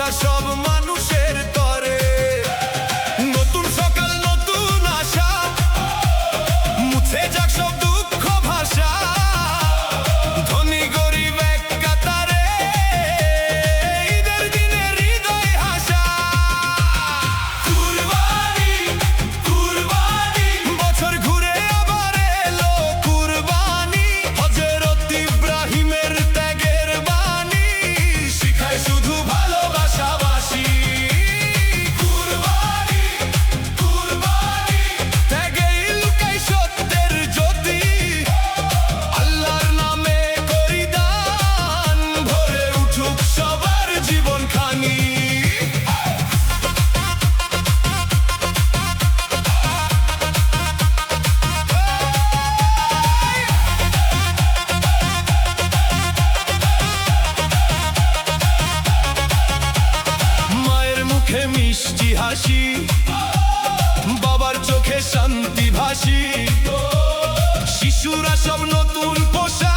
ভালোবাসা সব মানুষের তরে। নতুন সকাল নতুন আশা, মুছে যাক সব দুঃখ ভাষা। ধনী গরিব এক কাতারে, ঈদের দিনে হৃদয় হাসা। কুরবানি কুরবানি, বছর ঘুরে আবার এলো কুরবানি। হযরত ইব্রাহিমের ত্যাগের বাণী শিখায় শুধু ভালোবাসাবাসী। কুরবানি কুরবানি, ত্যাগেই লুকায় সত্যের জ্যোতি। আল্লাহর নামে করি দান, ভরে উঠুক সবার জীবনখানি। মায়ের মুখে মিষ্টি হাসি, বাবার চোখে শান্তি ভাসি। শিশুরা সব নতুন পোশাক